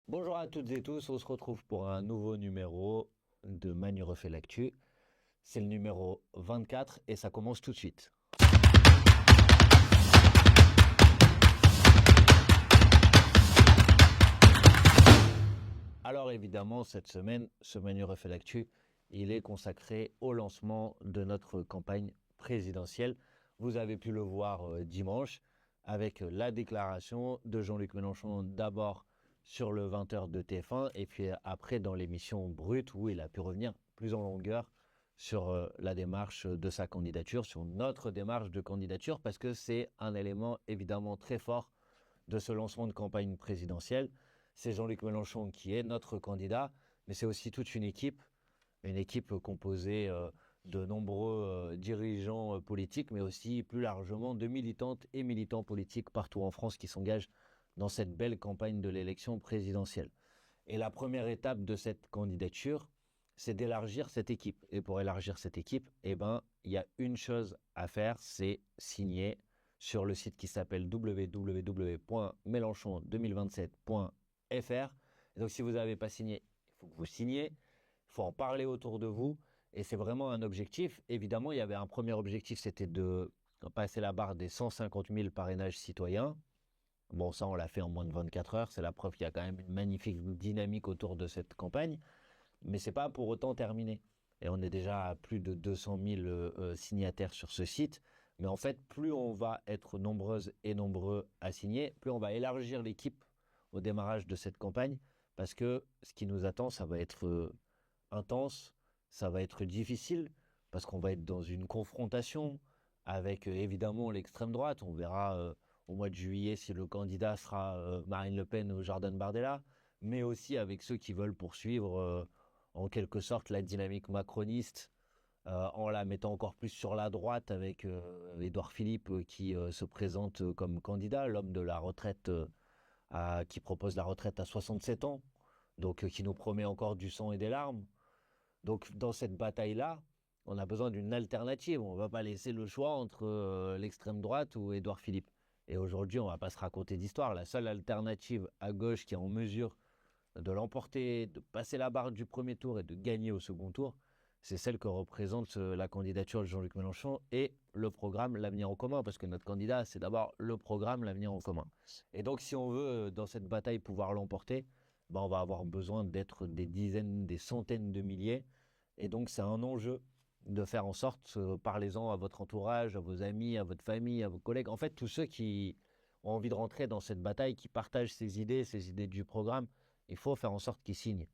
Bonjour à toutes et tous, on se retrouve pour un nouveau numéro de Manu refait l'actu. C'est le numéro 24 et ça commence tout de suite. Alors évidemment, cette semaine, ce Manu refait l'actu, il est consacré au lancement de notre campagne présidentielle. Vous avez pu le voir dimanche avec la déclaration de Jean-Luc Mélenchon d'abord sur le 20h de TF1 et puis après dans l'émission Brut où il a pu revenir plus en longueur sur la démarche de sa candidature, sur notre démarche de candidature parce que c'est un élément évidemment très fort de ce lancement de campagne présidentielle. C'est Jean-Luc Mélenchon qui est notre candidat, mais c'est aussi toute une équipe composée de nombreux dirigeants politiques, mais aussi plus largement de militantes et militants politiques partout en France qui s'engagent dans cette belle campagne de l'élection présidentielle. Et la première étape de cette candidature, c'est d'élargir cette équipe. Et pour élargir cette équipe, il y a une chose à faire, c'est signer sur le site qui s'appelle www.mélenchon2027.fr. Et donc si vous n'avez pas signé, il faut que vous signiez, il faut en parler autour de vous. Et c'est vraiment un objectif. Évidemment, il y avait un premier objectif, c'était de passer la barre des 150 000 parrainages citoyens. Bon, ça, on l'a fait en moins de 24 heures. C'est la preuve qu'il y a quand même une magnifique dynamique autour de cette campagne. Mais c'est pas pour autant terminé. Et on est déjà à plus de 200 000 signataires sur ce site. Mais en fait, plus on va être nombreuses et nombreux à signer, plus on va élargir l'équipe au démarrage de cette campagne. Parce que ce qui nous attend, ça va être intense, ça va être difficile, parce qu'on va être dans une confrontation avec évidemment l'extrême droite. On verra au mois de juillet si le candidat sera Marine Le Pen ou Jordan Bardella, mais aussi avec ceux qui veulent poursuivre en quelque sorte la dynamique macroniste en la mettant encore plus sur la droite avec Édouard Philippe qui se présente comme candidat, l'homme de la retraite qui propose la retraite à 67 ans, donc qui nous promet encore du sang et des larmes. Donc dans cette bataille-là, on a besoin d'une alternative. On ne va pas laisser le choix entre l'extrême droite ou Édouard Philippe. Et aujourd'hui, on ne va pas se raconter d'histoire. La seule alternative à gauche qui est en mesure de l'emporter, de passer la barre du premier tour et de gagner au second tour, c'est celle que représente la candidature de Jean-Luc Mélenchon et le programme L'Avenir en commun, parce que notre candidat, c'est d'abord le programme L'Avenir en commun. Et donc, si on veut, dans cette bataille, pouvoir l'emporter, on va avoir besoin d'être des dizaines, des centaines de milliers. Et donc, c'est un enjeu de faire en sorte, parlez-en à votre entourage, à vos amis, à votre famille, à vos collègues, en fait, tous ceux qui ont envie de rentrer dans cette bataille, qui partagent ces idées du programme, il faut faire en sorte qu'ils signent.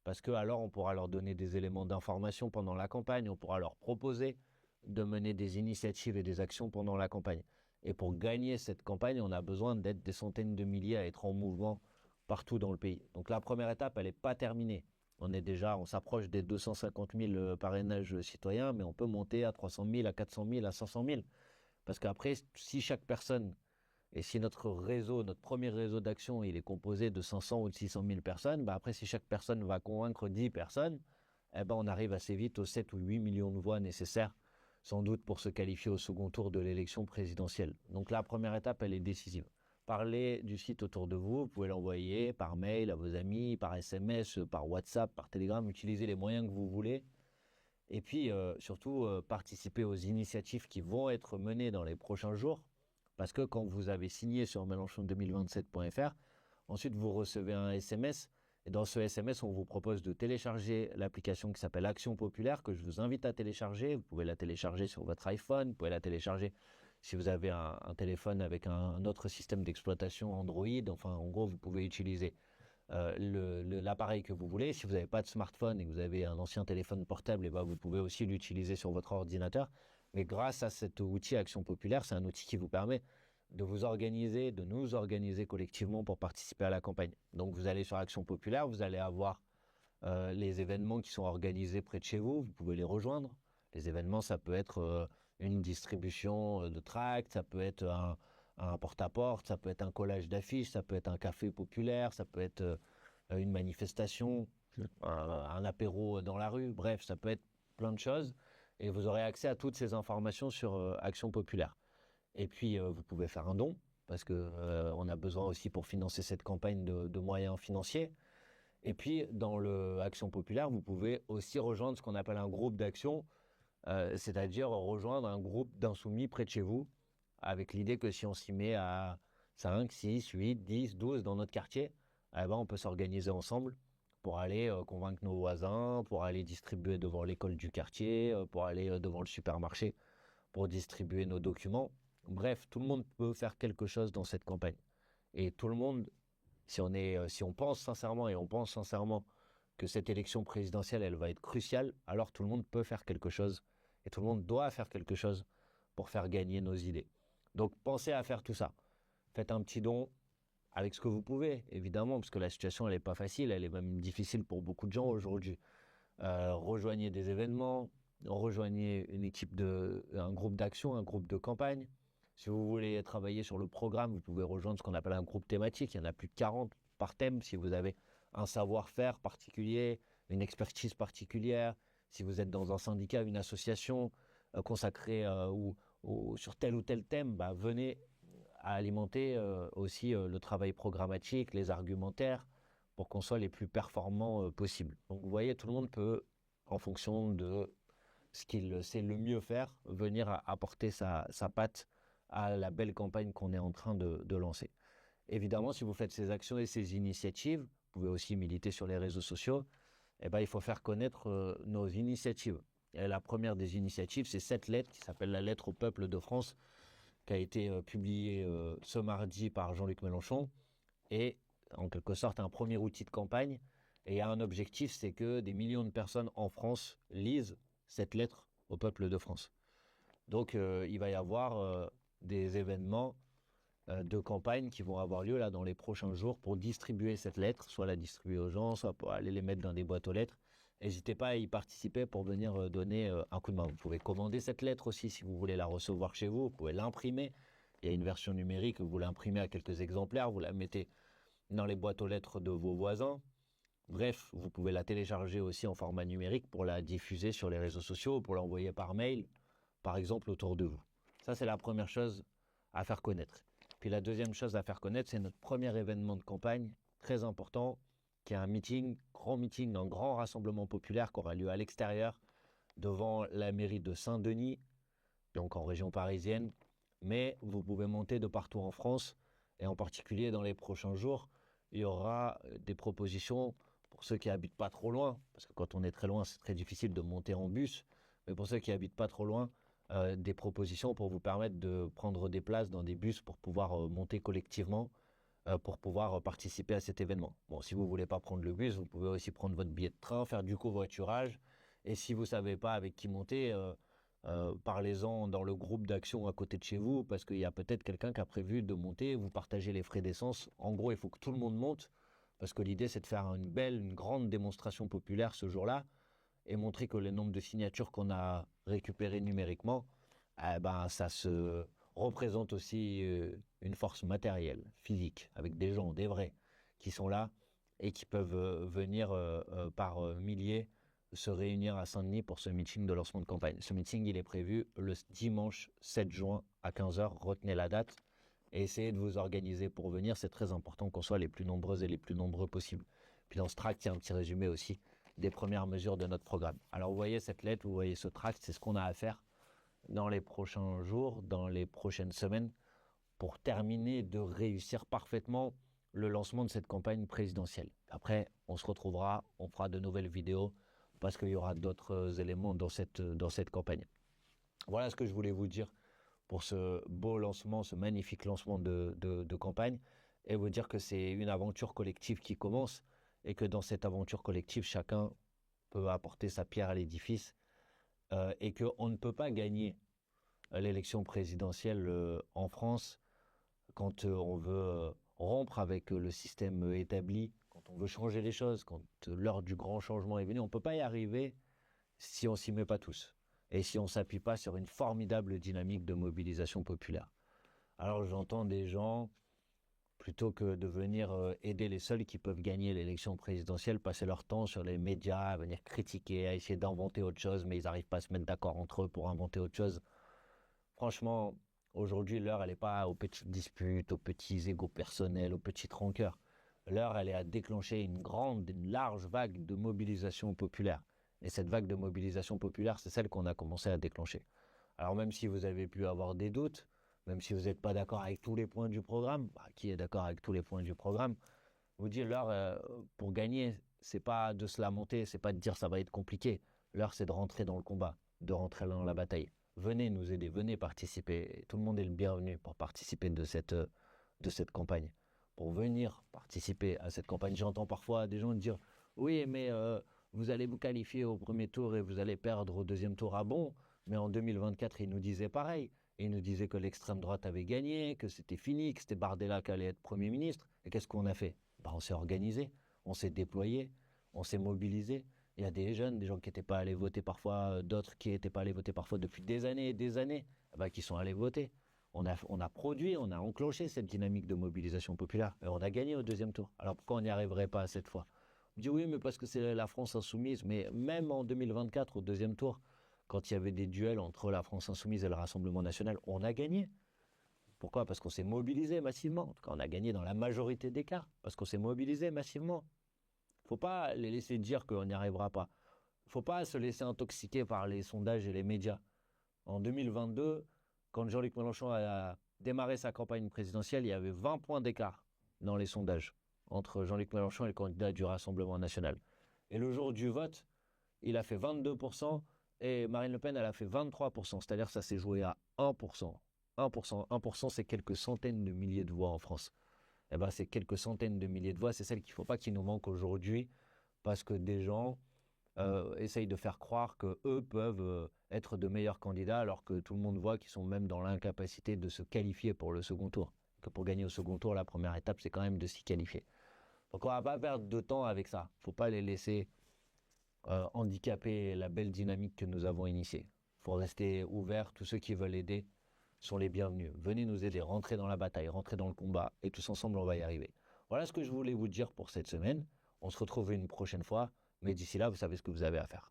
Parce que alors on pourra leur donner des éléments d'information pendant la campagne, on pourra leur proposer de mener des initiatives et des actions pendant la campagne. Et pour gagner cette campagne, on a besoin d'être des centaines de milliers à être en mouvement partout dans le pays. Donc la première étape, elle n'est pas terminée. On s'approche des 250 000 parrainages citoyens, mais on peut monter à 300 000, à 400 000, à 500 000. Parce qu'après, si chaque personne et si notre réseau, notre premier réseau d'action, il est composé de 500 ou de 600 000 personnes, après, si chaque personne va convaincre 10 personnes, on arrive assez vite aux 7 ou 8 millions de voix nécessaires, sans doute pour se qualifier au second tour de l'élection présidentielle. Donc la première étape, elle est décisive. Parlez du site autour de vous, vous pouvez l'envoyer par mail à vos amis, par SMS, par WhatsApp, par Telegram, utilisez les moyens que vous voulez. Et puis surtout, participer aux initiatives qui vont être menées dans les prochains jours. Parce que quand vous avez signé sur mélenchon2027.fr, ensuite vous recevez un SMS. Et dans ce SMS, on vous propose de télécharger l'application qui s'appelle Action Populaire, que je vous invite à télécharger. Vous pouvez la télécharger sur votre iPhone, vous pouvez la télécharger si vous avez un téléphone avec un autre système d'exploitation Android. Enfin, en gros, vous pouvez utiliser l'appareil que vous voulez. Si vous n'avez pas de smartphone et que vous avez un ancien téléphone portable, vous pouvez aussi l'utiliser sur votre ordinateur. Mais grâce à cet outil Action Populaire, c'est un outil qui vous permet de vous organiser, de nous organiser collectivement pour participer à la campagne. Donc vous allez sur Action Populaire, vous allez avoir les événements qui sont organisés près de chez vous, vous pouvez les rejoindre. Les événements, ça peut être une distribution de tracts, ça peut être un porte-à-porte, ça peut être un collage d'affiches, ça peut être un café populaire, ça peut être une manifestation, un apéro dans la rue, bref, ça peut être plein de choses. Et vous aurez accès à toutes ces informations sur Action Populaire. Et puis, vous pouvez faire un don. parce que on a besoin aussi pour financer cette campagne de moyens financiers. Et puis, dans le Action Populaire, vous pouvez aussi rejoindre ce qu'on appelle un groupe d'action, c'est-à-dire rejoindre un groupe d'insoumis près de chez vous, avec l'idée que si on s'y met à 5, 6, 8, 10, 12 dans notre quartier, eh ben, on peut s'organiser ensemble pour aller convaincre nos voisins, pour aller distribuer devant l'école du quartier, pour aller devant le supermarché, pour distribuer nos documents. Bref, tout le monde peut faire quelque chose dans cette campagne. Et tout le monde, si on pense sincèrement et on pense sincèrement que cette élection présidentielle, elle va être cruciale, alors tout le monde peut faire quelque chose et tout le monde doit faire quelque chose pour faire gagner nos idées. Donc pensez à faire tout ça. Faites un petit don avec ce que vous pouvez, évidemment, parce que la situation, elle n'est pas facile, elle est même difficile pour beaucoup de gens aujourd'hui. Rejoignez des événements, rejoignez une équipe un groupe d'action, un groupe de campagne. Si vous voulez travailler sur le programme, vous pouvez rejoindre ce qu'on appelle un groupe thématique. Il y en a plus de 40 par thème. Si vous avez un savoir-faire particulier, une expertise particulière, si vous êtes dans un syndicat, une association consacrée sur tel ou tel thème, bah, venez à alimenter aussi le travail programmatique, les argumentaires, pour qu'on soit les plus performants possible. Donc vous voyez, tout le monde peut, en fonction de ce qu'il sait le mieux faire, venir apporter sa patte à la belle campagne qu'on est en train de lancer. Évidemment, si vous faites ces actions et ces initiatives, vous pouvez aussi militer sur les réseaux sociaux, eh ben, il faut faire connaître nos initiatives. Et la première des initiatives, c'est cette lettre qui s'appelle la lettre au peuple de France, qui a été publiée ce mardi par Jean-Luc Mélenchon, et en quelque sorte un premier outil de campagne. Et il y a un objectif, c'est que des millions de personnes en France lisent cette lettre au peuple de France. Donc il va y avoir des événements de campagne qui vont avoir lieu là dans les prochains jours pour distribuer cette lettre, soit la distribuer aux gens, soit pour aller les mettre dans des boîtes aux lettres. N'hésitez pas à y participer pour venir donner un coup de main. Vous pouvez commander cette lettre aussi si vous voulez la recevoir chez vous. Vous pouvez l'imprimer. Il y a une version numérique, vous l'imprimez à quelques exemplaires, vous la mettez dans les boîtes aux lettres de vos voisins. Bref, vous pouvez la télécharger aussi en format numérique pour la diffuser sur les réseaux sociaux, pour l'envoyer par mail, par exemple, autour de vous. Ça, c'est la première chose à faire connaître. Puis la deuxième chose à faire connaître, c'est notre premier événement de campagne, très important, qui est un grand rassemblement populaire qui aura lieu à l'extérieur, devant la mairie de Saint-Denis, donc en région parisienne. Mais vous pouvez monter de partout en France, et en particulier dans les prochains jours, il y aura des propositions pour ceux qui habitent pas trop loin, parce que quand on est très loin, c'est très difficile de monter en bus, mais pour ceux qui habitent pas trop loin, des propositions pour vous permettre de prendre des places dans des bus pour pouvoir monter collectivement, pour pouvoir participer à cet événement. Bon, si vous ne voulez pas prendre le bus, vous pouvez aussi prendre votre billet de train, faire du covoiturage, et si vous ne savez pas avec qui monter, parlez-en dans le groupe d'action à côté de chez vous, parce qu'il y a peut-être quelqu'un qui a prévu de monter, vous partagez les frais d'essence. En gros, il faut que tout le monde monte, parce que l'idée, c'est de faire une grande démonstration populaire ce jour-là, et montrer que le nombre de signatures qu'on a récupérées numériquement, eh ben, ça se représente aussi une force matérielle, physique, avec des gens, des vrais, qui sont là et qui peuvent venir par milliers se réunir à Saint-Denis pour ce meeting de lancement de campagne. Ce meeting, il est prévu le dimanche 7 juin à 15h. Retenez la date et essayez de vous organiser pour venir. C'est très important qu'on soit les plus nombreuses et les plus nombreux possibles. Puis dans ce tract, il y a un petit résumé aussi des premières mesures de notre programme. Alors vous voyez cette lettre, vous voyez ce tract, c'est ce qu'on a à faire dans les prochains jours, dans les prochaines semaines, pour terminer de réussir parfaitement le lancement de cette campagne présidentielle. Après, on se retrouvera, on fera de nouvelles vidéos, parce qu'il y aura d'autres éléments dans cette campagne. Voilà ce que je voulais vous dire pour ce beau lancement, ce magnifique lancement de campagne, et vous dire que c'est une aventure collective qui commence, et que dans cette aventure collective, chacun peut apporter sa pierre à l'édifice, et qu'on ne peut pas gagner l'élection présidentielle en France quand on veut rompre avec le système établi, quand on veut changer les choses, quand l'heure du grand changement est venue. On ne peut pas y arriver si on ne s'y met pas tous et si on ne s'appuie pas sur une formidable dynamique de mobilisation populaire. Alors j'entends des gens, plutôt que de venir aider les seuls qui peuvent gagner l'élection présidentielle, passer leur temps sur les médias, à venir critiquer, à essayer d'inventer autre chose, mais ils n'arrivent pas à se mettre d'accord entre eux pour inventer autre chose. Franchement, Aujourd'hui, l'heure, elle n'est pas aux petites disputes, aux petits égos personnels, aux petites rancœurs. L'heure, elle est à déclencher une large vague de mobilisation populaire. Et cette vague de mobilisation populaire, c'est celle qu'on a commencé à déclencher. Alors même si vous avez pu avoir des doutes, même si vous n'êtes pas d'accord avec tous les points du programme, qui est d'accord avec tous les points du programme, vous dites l'heure, pour gagner, c'est pas de se lamenter, c'est pas de dire ça va être compliqué. L'heure, c'est de rentrer dans le combat, de rentrer dans la bataille. Venez nous aider, venez participer. Tout le monde est le bienvenu pour participer de cette campagne. Pour venir participer à cette campagne. J'entends parfois des gens dire oui, mais vous allez vous qualifier au premier tour et vous allez perdre au deuxième tour. Ah bon? Mais en 2024, ils nous disaient pareil. Ils nous disaient que l'extrême droite avait gagné, que c'était fini, que c'était Bardella qui allait être Premier ministre. Et qu'est-ce qu'on a fait? On s'est organisé, on s'est déployé, on s'est mobilisé. Il y a des jeunes, des gens qui n'étaient pas allés voter parfois, d'autres qui n'étaient pas allés voter parfois depuis des années et des années, qui sont allés voter. On a produit, on a enclenché cette dynamique de mobilisation populaire et on a gagné au deuxième tour. Alors pourquoi on n'y arriverait pas cette fois? On dit oui, mais parce que c'est la France insoumise. Mais même en 2024, au deuxième tour, quand il y avait des duels entre la France insoumise et le Rassemblement national, on a gagné. Pourquoi? Parce qu'on s'est mobilisé massivement. En tout cas, on a gagné dans la majorité des cas, parce qu'on s'est mobilisé massivement. Il ne faut pas les laisser dire qu'on n'y arrivera pas. Il ne faut pas se laisser intoxiquer par les sondages et les médias. En 2022, quand Jean-Luc Mélenchon a démarré sa campagne présidentielle, il y avait 20 points d'écart dans les sondages entre Jean-Luc Mélenchon et le candidat du Rassemblement national. Et le jour du vote, il a fait 22% et Marine Le Pen, elle a fait 23%. C'est-à-dire que ça s'est joué à 1%. 1%, c'est quelques centaines de milliers de voix en France. Eh ben, c'est quelques centaines de milliers de voix, c'est celles qu'il ne faut pas qu'il nous manque aujourd'hui, parce que des gens essayent de faire croire qu'eux peuvent être de meilleurs candidats, alors que tout le monde voit qu'ils sont même dans l'incapacité de se qualifier pour le second tour. Que pour gagner au second tour, la première étape, c'est quand même de s'y qualifier. Donc on ne va pas perdre de temps avec ça. Il ne faut pas les laisser handicaper la belle dynamique que nous avons initiée. Il faut rester ouvert, tous ceux qui veulent aider sont les bienvenus. Venez nous aider, rentrez dans la bataille, rentrez dans le combat et tous ensemble on va y arriver. Voilà ce que je voulais vous dire pour cette semaine. On se retrouve une prochaine fois, mais d'ici là, vous savez ce que vous avez à faire.